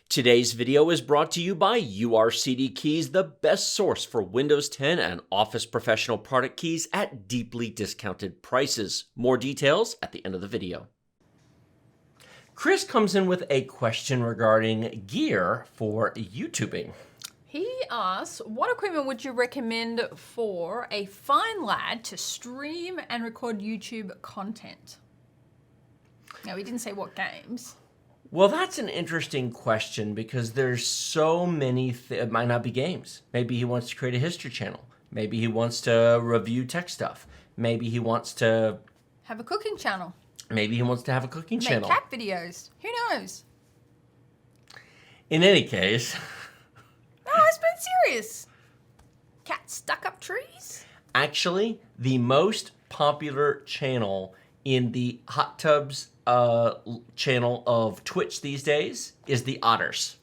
Today's video is brought to you by URCD Keys, the best source for Windows 10 and Office Professional product keys at deeply discounted prices. More details at the end of the video. Chris comes in with a question regarding gear for YouTubing. He asks, what equipment would you recommend for a fine lad to stream and record YouTube content? Now, he didn't say what games. Well, that's an interesting question because there's so many, it might not be games. Maybe he wants to create a history channel. Maybe he wants to review tech stuff. Maybe he wants to have a cooking channel. Maybe he wants to have a cooking channel. Make cat videos. Who knows? In any case. No, it's been serious. Cats stuck up trees? Actually, the most popular channel in the hot tubs channel of Twitch these days is the otters.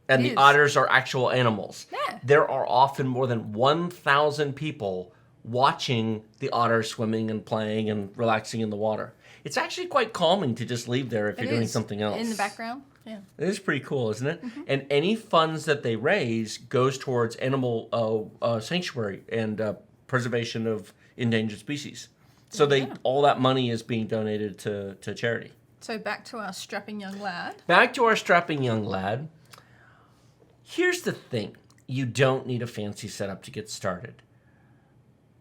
And the otters are actual animals. Yeah. There are often more than 1,000 people watching the otters swimming and playing and relaxing in the water. It's actually quite calming to just leave there if you're doing something else. In the background, yeah. It is pretty cool, isn't it? Mm-hmm. And any funds that they raise goes towards animal sanctuary and preservation of endangered species. So all that money is being donated to charity. So back to our strapping young lad. Back to our strapping young lad. Here's the thing. You don't need a fancy setup to get started.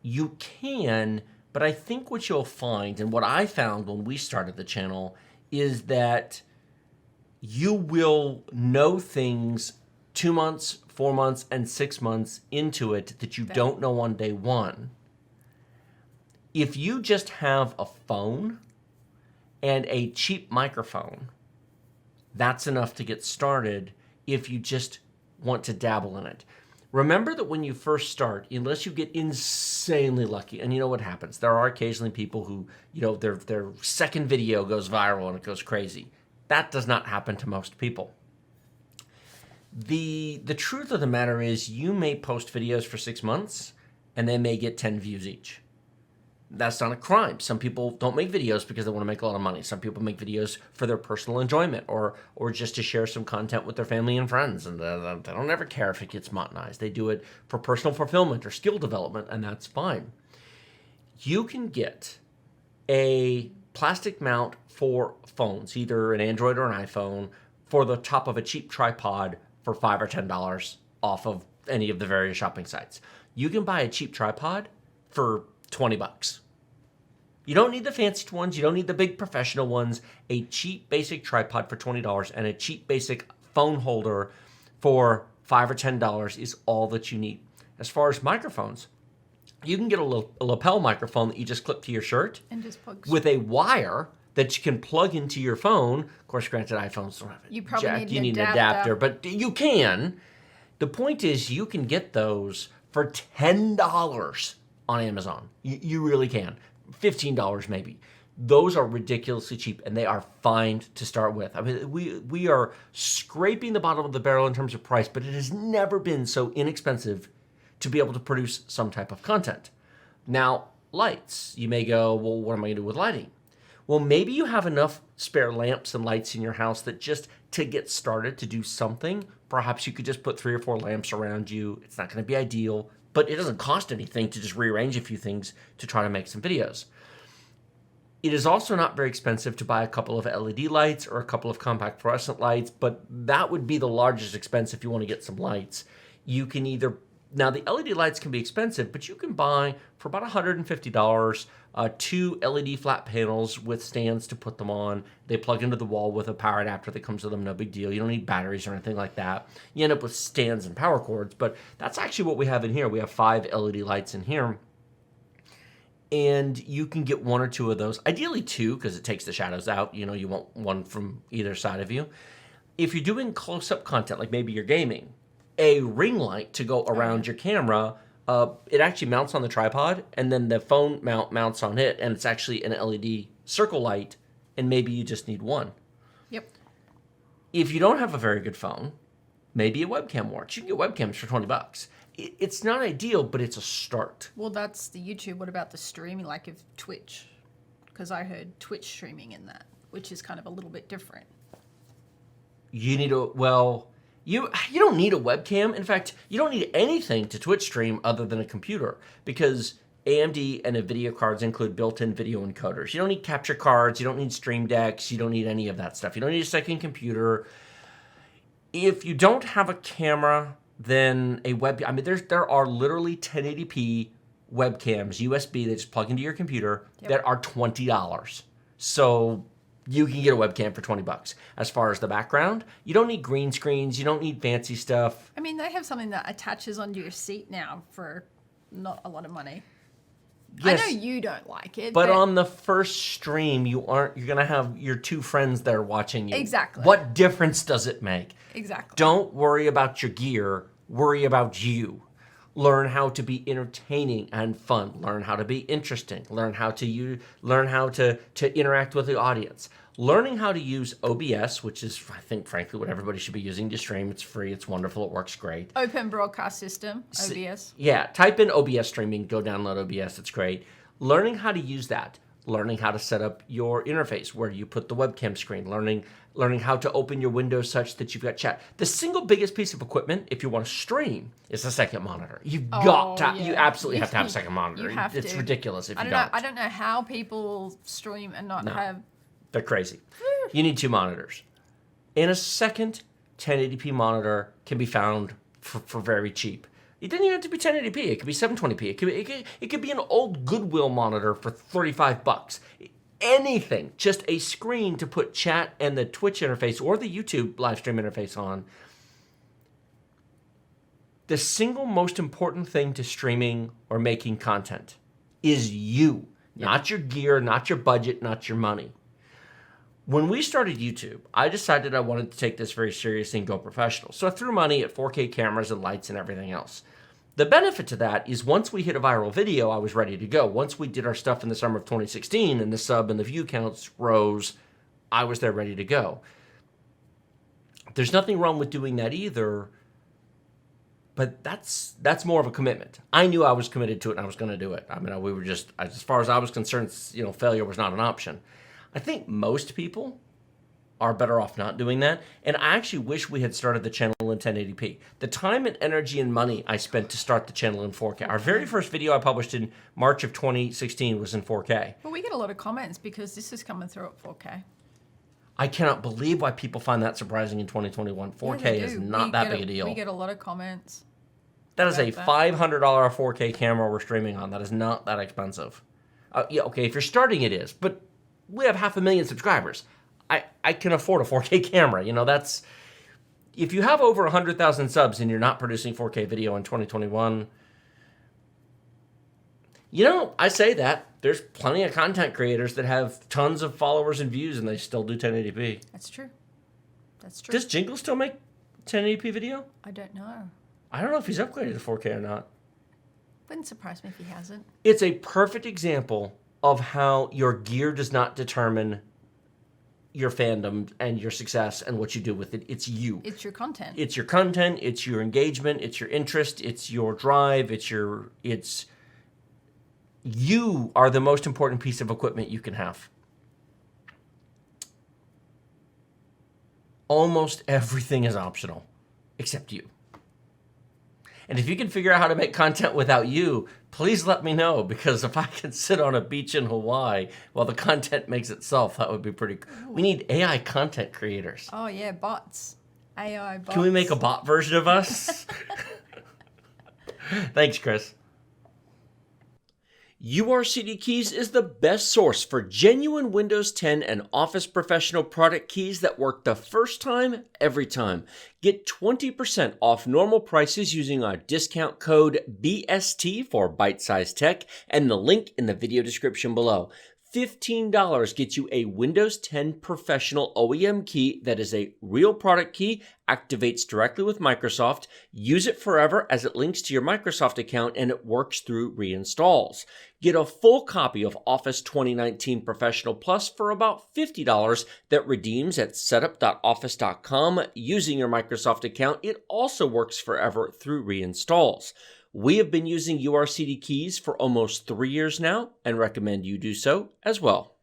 You can, but I think what you'll find, and what I found when we started the channel, is that you will know things 2 months, 4 months, and 6 months into it that you don't know on day one. If you just have a phone and a cheap microphone, that's enough to get started if you just want to dabble in it. Remember that when you first start, unless you get insanely lucky, and you know what happens, there are occasionally people who, their second video goes viral and it goes crazy. That does not happen to most people. The truth of the matter is you may post videos for 6 months and they may get 10 views each. That's not a crime. Some people don't make videos because they want to make a lot of money. Some people make videos for their personal enjoyment or just to share some content with their family and friends. And they don't ever care if it gets monetized. They do it for personal fulfillment or skill development, and that's fine. You can get a plastic mount for phones, either an Android or an iPhone, for the top of a cheap tripod for $5 or $10 off of any of the various shopping sites. You can buy a cheap tripod for $20. You don't need the fancy ones. You don't need the big professional ones. A cheap basic tripod for $20 and a cheap basic phone holder for $5 or $10 is all that you need. As far as microphones, you can get a lapel microphone that you just clip to your shirt and just plugs with a wire that you can plug into your phone. Of course, granted, iPhones don't have a jack. You need an adapter, but you can. The point is you can get those for $10 on Amazon. You really can. $15 maybe. Those are ridiculously cheap, and they are fine to start with. I mean, we are scraping the bottom of the barrel in terms of price, but it has never been so inexpensive to be able to produce some type of content. Now, lights. You may go, well, what am I going to do with lighting? Well, maybe you have enough spare lamps and lights in your house that just to get started, to do something, perhaps you could just put 3 or 4 lamps around you. It's not going to be ideal, but it doesn't cost anything to just rearrange a few things to try to make some videos. It is also not very expensive to buy a couple of LED lights or a couple of compact fluorescent lights, but that would be the largest expense if you want to get some lights. You can now the LED lights can be expensive, but you can buy for about $150 2 LED flat panels with stands to put them on. They plug into the wall with a power adapter that comes with them, no big deal. You don't need batteries or anything like that. You end up with stands and power cords, but that's actually what we have in here. We have 5 LED lights in here, and you can get 1 or 2 of those. Ideally 2, because it takes the shadows out. You want one from either side of you. If you're doing close-up content, like maybe you're gaming, a ring light to go around your camera. It actually mounts on the tripod, and then the phone mounts on it, and it's actually an LED circle light, and maybe you just need 1. Yep. If you don't have a very good phone, maybe a webcam works. You can get webcams for $20. It's not ideal, but it's a start. Well, that's the YouTube. What about the streaming, like of Twitch? Because I heard Twitch streaming in that, which is kind of a little bit different. You need a, well, you don't need a webcam. In fact, you don't need anything to Twitch stream other than a computer, because AMD and NVIDIA cards include built-in video encoders. You don't need capture cards. You don't need stream decks. You don't need any of that stuff. You don't need a second computer. If you don't have a camera, then a web, I mean, there are literally 1080p webcams, USB, that just plug into your computer, that are $20. So you can get a webcam for $20. As far as the background, you don't need green screens. You don't need fancy stuff. I mean, they have something that attaches onto your seat now for not a lot of money. Yes, I know you don't like it. But on the first stream, you're going to have your two friends there watching you. Exactly. What difference does it make? Exactly. Don't worry about your gear. Worry about you. Learn how to be entertaining and fun. Learn how to be interesting. Learn how to interact with the audience. Learning how to use OBS, which is, I think, frankly, what everybody should be using to stream. It's free. It's wonderful. It works great. Open Broadcast System, OBS. Yeah, type in OBS streaming. Go download OBS. It's great. Learning how to use that. Learning how to set up your interface, where you put the webcam screen. Learning how to open your windows such that you've got chat. The single biggest piece of equipment, if you want to stream, is a second monitor. You've got to. Yeah. You absolutely have to have a second monitor. You have it's to. Ridiculous if you don't. I don't know how people stream and not have. They're crazy. You need two monitors. And a second 1080p monitor can be found for very cheap. It doesn't even have to be 1080p. It could be 720p. It could be an old Goodwill monitor for $35. Anything. Just a screen to put chat and the Twitch interface or the YouTube live stream interface on. The single most important thing to streaming or making content is you. Yep. Not your gear, not your budget, not your money. When we started YouTube, I decided I wanted to take this very seriously and go professional. So I threw money at 4K cameras and lights and everything else. The benefit to that is once we hit a viral video, I was ready to go. Once we did our stuff in the summer of 2016 and the sub and the view counts rose, I was there ready to go. There's nothing wrong with doing that either, but that's more of a commitment. I knew I was committed to it and I was going to do it. I mean, we were just, as far as I was concerned, failure was not an option. I think most people are better off not doing that. And I actually wish we had started the channel in 1080p. The time and energy and money I spent to start the channel in 4K. Our very first video I published in March of 2016 was in 4K. But we get a lot of comments because this is coming through at 4K. I cannot believe why people find that surprising in 2021. 4K is not that big a deal. We get a lot of comments. That is a $500 4K camera we're streaming on. That is not that expensive. Yeah, okay, if you're starting it is, but we have 500,000 subscribers. I can afford a 4K camera. That's, if you have over 100,000 subs and you're not producing 4K video in 2021, I say that. There's plenty of content creators that have tons of followers and views and they still do 1080p. That's true. That's true. Does Jingle still make 1080p video? I don't know. I don't know if he's upgraded to 4K or not. Wouldn't surprise me if he hasn't. It's a perfect example of how your gear does not determine your fandom and your success and what you do with it. It's you. It's your content. It's your content. It's your engagement. It's your interest. It's your drive. You are the most important piece of equipment you can have. Almost everything is optional except you. And if you can figure out how to make content without you, please let me know, because if I can sit on a beach in Hawaii while the content makes itself, that would be pretty cool. We need AI content creators. Oh, yeah, bots. AI bots. Can we make a bot version of us? Thanks, Chris. URCD Keys is the best source for genuine Windows 10 and Office Professional product keys that work the first time, every time. Get 20% off normal prices using our discount code BST for Byte Size Tech and the link in the video description below. $15 gets you a Windows 10 Professional OEM key that is a real product key, activates directly with Microsoft, use it forever as it links to your Microsoft account, and it works through reinstalls. Get a full copy of Office 2019 Professional Plus for about $50 that redeems at setup.office.com using your Microsoft account. It also works forever through reinstalls. We have been using URCD keys for almost 3 years now and recommend you do so as well.